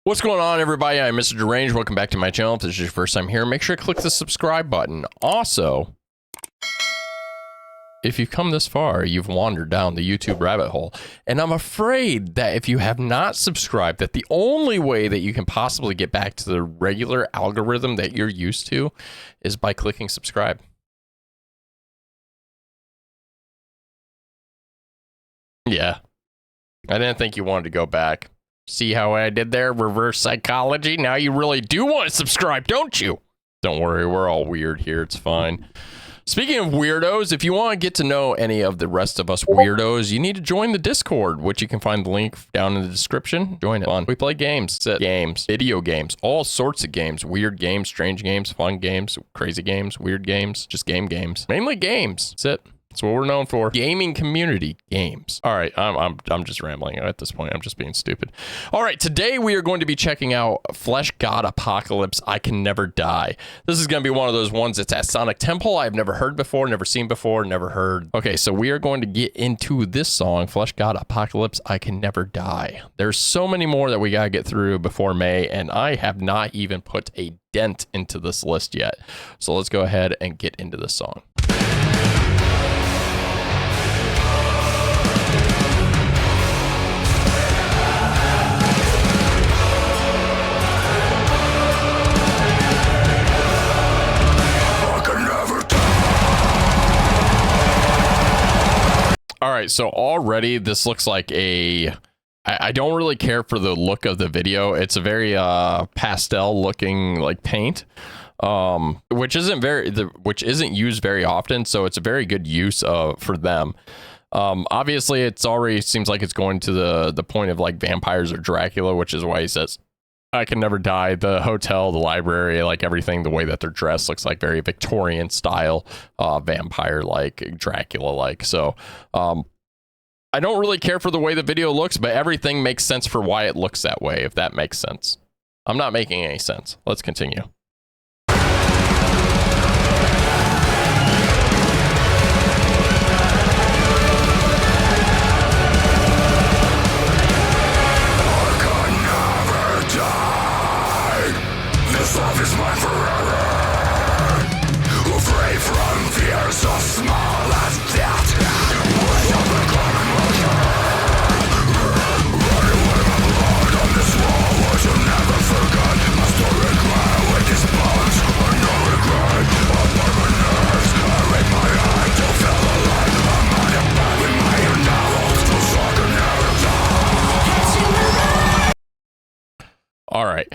What's going on, everybody? I'm Mr.Deranged. Welcome back to my channel. If this is your first time here, make sure to click the subscribe button. Also, if you've come this far, you've wandered down the YouTube rabbit hole. And I'm afraid that if you have not subscribed, that the only way that you can possibly get back to the regular algorithm that you're used to is by clicking subscribe. Yeah. I didn't think you wanted to go back. See how I did there? Reverse psychology. Now you really do want to subscribe, don't you? Don't worry, we're all weird here. It's fine. Speaking of weirdos, if you want to get to know any of the rest of us weirdos, you need to join the Discord, which you can find the link down in the description. Join it. Fun. We play games, games, video games, all sorts of games. Weird games, strange games, fun games, crazy games, weird games, just games. Mainly games. That's it. That's what we're known for. Gaming community games. All right, I'm just rambling at this point. I'm just being stupid. All right, today we are going to be checking out Fleshgod Apocalypse, I Can Never Die. This is going to be one of those ones that's at Sonic Temple. I've never heard before, never seen before, never heard. Okay, so we are going to get into this song, Fleshgod Apocalypse, I Can Never Die. There's so many more that we got to get through before May, and I have not even put a dent into this list yet. So let's go ahead and get into this song. All right, so already this looks like a... I don't really care for the look of the video. It's a very pastel looking like paint, which isn't used very often. So it's a very good use for them. Obviously, it's already seems like it's going to the point of like vampires or Dracula, which is why he says I can never die. The hotel, the library, like everything, the way that they're dressed looks like very Victorian style, vampire like, Dracula like. So I don't really care for the way the video looks, but everything makes sense for why it looks that way, if that makes sense. I'm not making any sense. Let's continue. This love is mine forever. Free from fears so small as death. Without the common motion. Running with my blood on this wall, what you'll never forget. My story cry with these bones, with no regret. I'll burn my nerves, I raise my eye to feel alive. I'm on the back with my own novels, so I can never die. All right.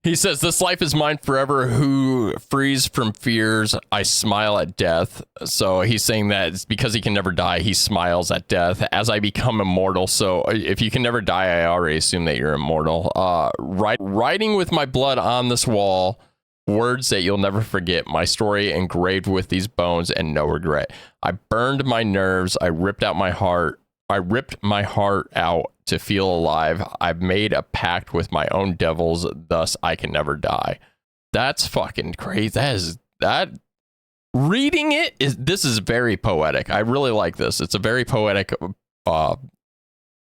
He says, this life is mine forever, who frees from fears, I smile at death. So he's saying that it's because he can never die, he smiles at death as I become immortal. So if you can never die, I already assume that you're immortal. Writing with my blood on this wall, words that you'll never forget, my story engraved with these bones and no regret. I burned my nerves, I ripped my heart out to feel alive. I've made a pact with my own devils, thus I can never die. That's fucking crazy. Reading it this is very poetic. I really like this. It's a very poetic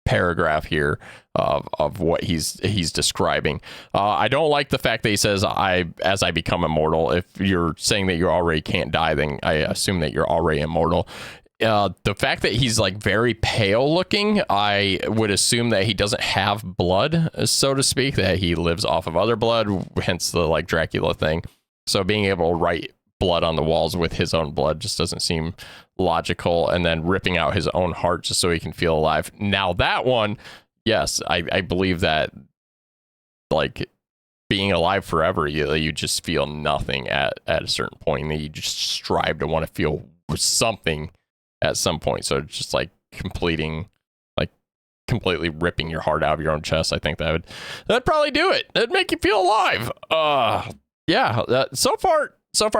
paragraph here of what he's describing. I don't like the fact that he says as I become immortal. If you're saying that you already can't die, then I assume that you're already immortal. The fact that he's like very pale looking, I would assume that he doesn't have blood, so to speak, that he lives off of other blood, hence the like Dracula thing. So being able to write blood on the walls with his own blood just doesn't seem logical. And then ripping out his own heart just so he can feel alive. Now that one, yes, I believe that like being alive forever, you just feel nothing at a certain point, and you just strive to want to feel something at some point. So it's just like completely ripping your heart out of your own chest. I think that'd probably do it. That'd make you feel alive. Yeah. So far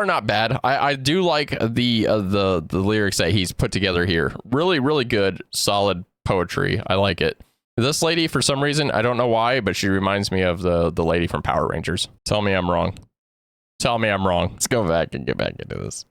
not bad. I do like the lyrics that he's put together here. Really, really good, solid poetry. I like it. This lady, for some reason, I don't know why, but she reminds me of the lady from Power Rangers. Tell me I'm wrong. Tell me I'm wrong. Let's go back and get back into this.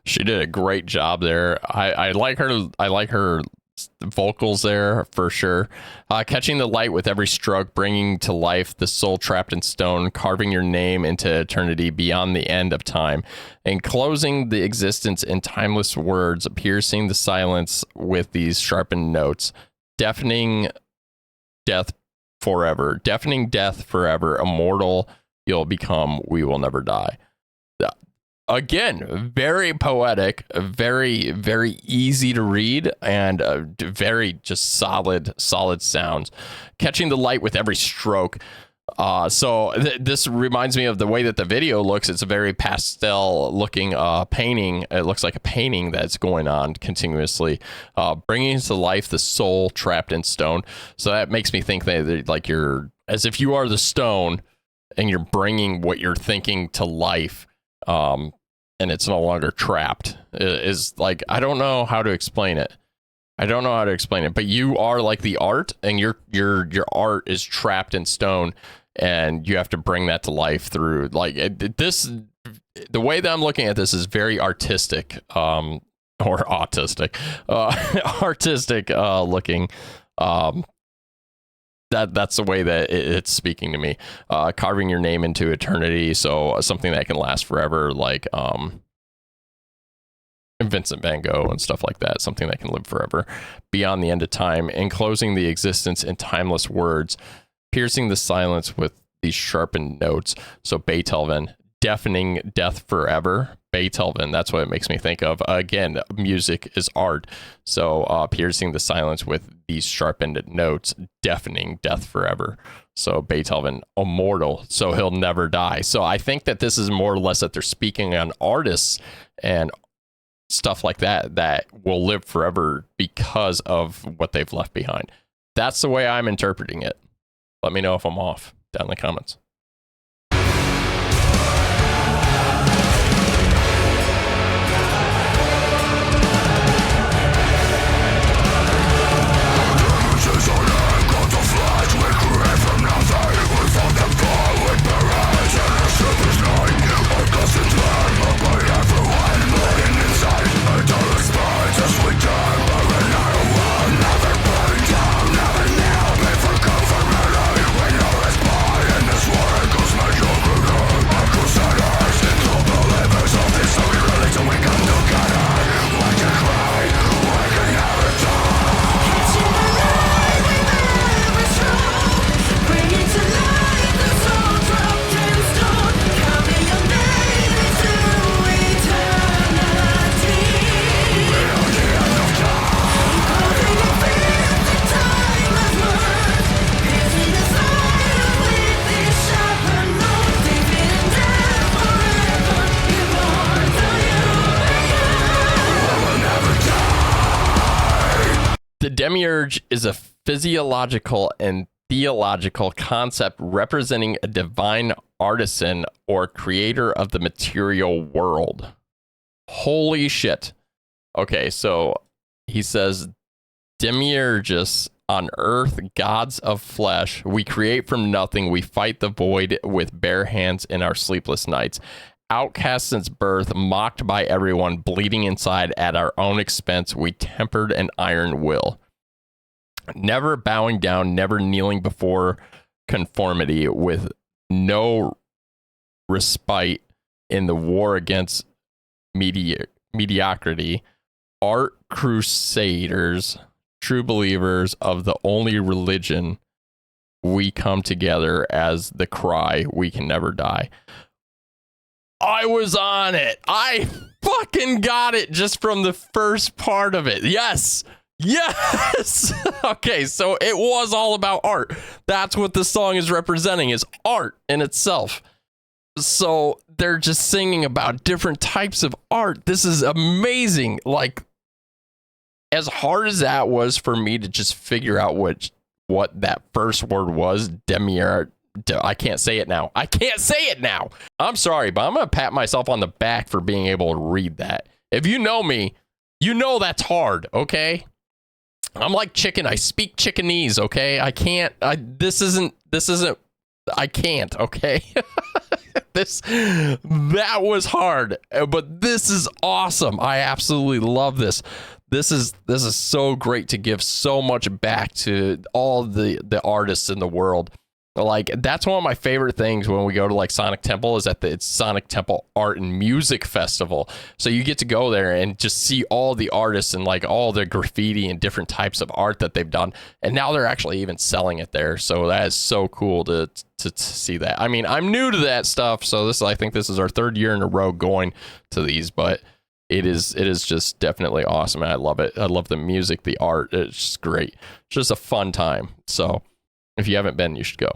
She did a great job there. I like her. I like her vocals there for sure. Catching the light with every stroke, bringing to life the soul trapped in stone, carving your name into eternity beyond the end of time, and closing the existence in timeless words, piercing the silence with these sharpened notes, deafening death forever, immortal you'll become, we will never die. Again, very poetic, very, very easy to read, and very just solid sounds. Catching the light with every stroke. So this reminds me of the way that the video looks. It's a very pastel looking painting. It looks like a painting that's going on continuously, bringing to life the soul trapped in stone. So that makes me think that like you're, as if you are the stone and you're bringing what you're thinking to life. And it's no longer trapped. It is like, I don't know how to explain it. But you are like the art, and your art is trapped in stone, and you have to bring that to life through like this. The way that I'm looking at this is very artistic, or autistic, artistic looking. That's the way that it's speaking to me. Carving your name into eternity, so something that can last forever, like Vincent van Gogh and stuff like that, something that can live forever beyond the end of time, enclosing the existence in timeless words, piercing the silence with these sharpened notes. So Beethoven, deafening death forever. Beethoven, that's what it makes me think of. Again, music is art. So piercing the silence with these sharpened notes, deafening death forever. So Beethoven, immortal, so he'll never die. So I think that this is more or less that they're speaking on artists and stuff like that will live forever because of what they've left behind. That's the way I'm interpreting it. Let me know if I'm off down in the comments. The demiurge is a physiological and theological concept representing a divine artisan or creator of the material world. Holy shit. Okay, so he says, demiurgus on earth, gods of flesh. We create from nothing. We fight the void with bare hands in our sleepless nights. Outcast since birth, mocked by everyone, bleeding inside at our own expense, we tempered an iron will. Never bowing down, never kneeling before conformity, with no respite in the war against mediocrity. Art crusaders, true believers of the only religion, we come together as the cry, we can never die. I was on it. I fucking got it just from the first part of it. Yes. Okay, so it was all about art. That's what the song is representing, is art in itself. So they're just singing about different types of art. This is amazing. Like, as hard as that was for me to just figure out what that first word was, demiurge. I can't say it now. I'm sorry, but I'm going to pat myself on the back for being able to read that. If you know me, you know that's hard, okay? I'm like chicken. I speak chickenese, okay? I can't. I can't, okay? That was hard, but this is awesome. I absolutely love this. This is so great to give so much back to all the artists in the world. Like, that's one of my favorite things when we go to like Sonic Temple, is that it's Sonic Temple Art and Music Festival. So you get to go there and just see all the artists and like all the graffiti and different types of art that they've done. And now they're actually even selling it there. So that is so cool to see that. I mean, I'm new to that stuff, so I think this is our third year in a row going to these, but it is just definitely awesome. And I love it. I love the music, the art. It's just great. It's just a fun time. So if you haven't been, you should go.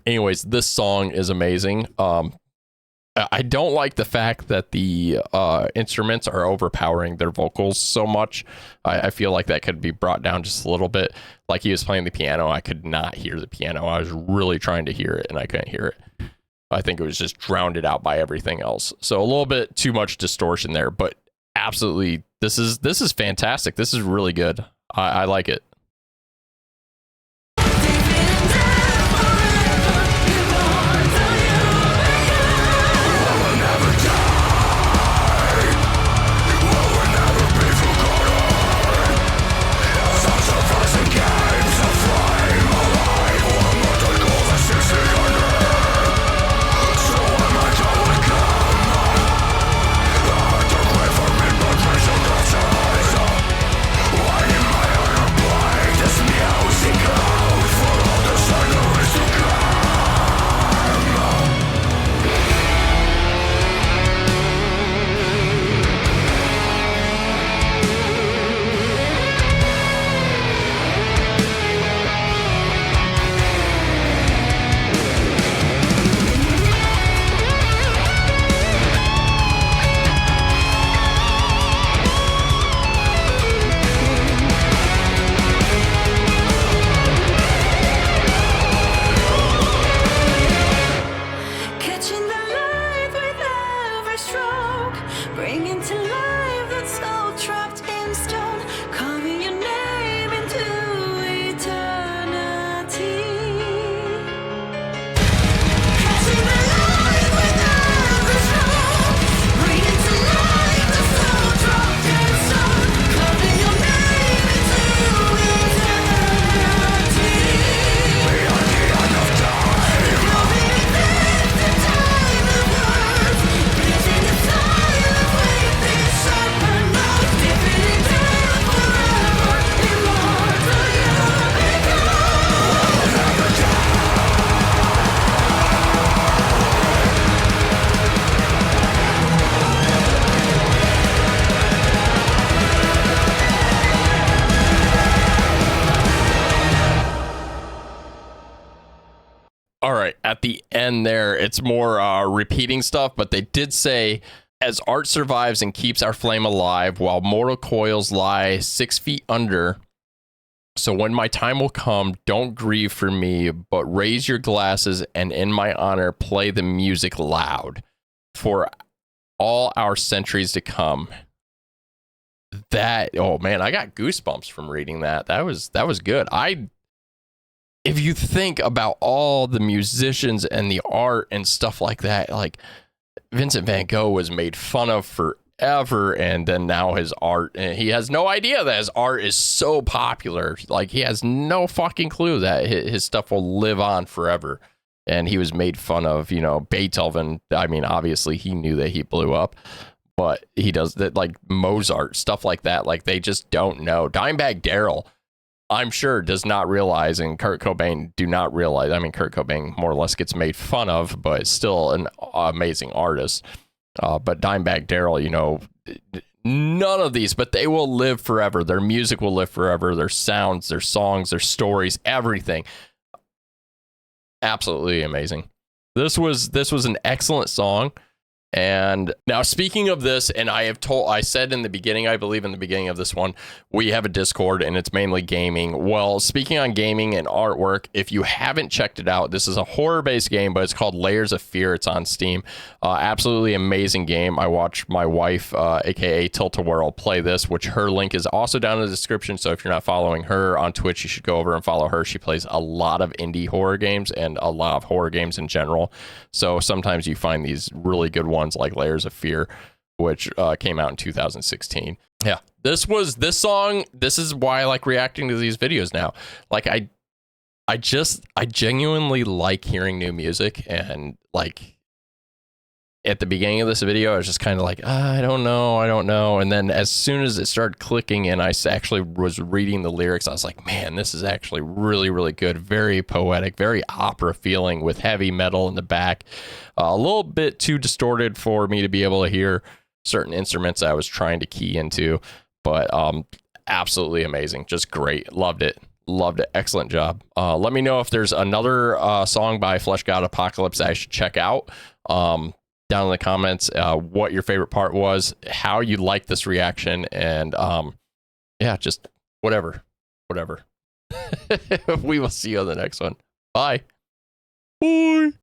Anyways, this song is amazing. I don't like the fact that the instruments are overpowering their vocals so much. I feel like that could be brought down just a little bit. Like, he was playing the piano, I could not hear the piano. I was really trying to hear it, and I couldn't hear it. I think it was just drowned out by everything else. So a little bit too much distortion there, but absolutely, this is fantastic. This is really good. I like it. At the end there, it's more repeating stuff, but they did say, as art survives and keeps our flame alive while mortal coils lie 6 feet under. So when my time will come, don't grieve for me, but raise your glasses and in my honor, play the music loud for all our centuries to come. That, oh man, I got goosebumps from reading that. That was good. If you think about all the musicians and the art and stuff like that, like Vincent van Gogh was made fun of forever, and then now his art, and he has no idea that his art is so popular. Like, he has no fucking clue that his stuff will live on forever. And he was made fun of, Beethoven. I mean, obviously he knew that he blew up, but he does that, like Mozart, stuff like that. Like, they just don't know. Dimebag Darrell, I'm sure, does not realize, and Kurt Cobain do not realize. I mean, Kurt Cobain more or less gets made fun of, but still an amazing artist. But Dimebag Darrell, none of these, but they will live forever. Their music will live forever. Their sounds, their songs, their stories, everything. Absolutely amazing. This was an excellent song. And now, speaking of this, and I said in the beginning, I believe in the beginning of this one, we have a Discord and it's mainly gaming. Well, speaking on gaming and artwork, if you haven't checked it out, this is a horror-based game, but it's called Layers of Fear. It's on Steam. Absolutely amazing game. I watched my wife, aka Tiltawhirl, play this, which her link is also down in the description. So if you're not following her on Twitch, you should go over and follow her. She plays a lot of indie horror games and a lot of horror games in general. So sometimes you find these really good ones like Layers of Fear, which came out in 2016. Yeah, this song. This is why I like reacting to these videos now. Like I genuinely like hearing new music, and like at the beginning of this video, I was just kind of like, I don't know. And then as soon as it started clicking and I actually was reading the lyrics, I was like, man, this is actually really, really good. Very poetic, very opera feeling with heavy metal in the back. A little bit too distorted for me to be able to hear certain instruments I was trying to key into, but absolutely amazing. Just great. Loved it. Excellent job. Let me know if there's another song by Fleshgod Apocalypse I should check out. Down in the comments, what your favorite part was, how you like this reaction, and yeah, just whatever. We will see you on the next one. Bye.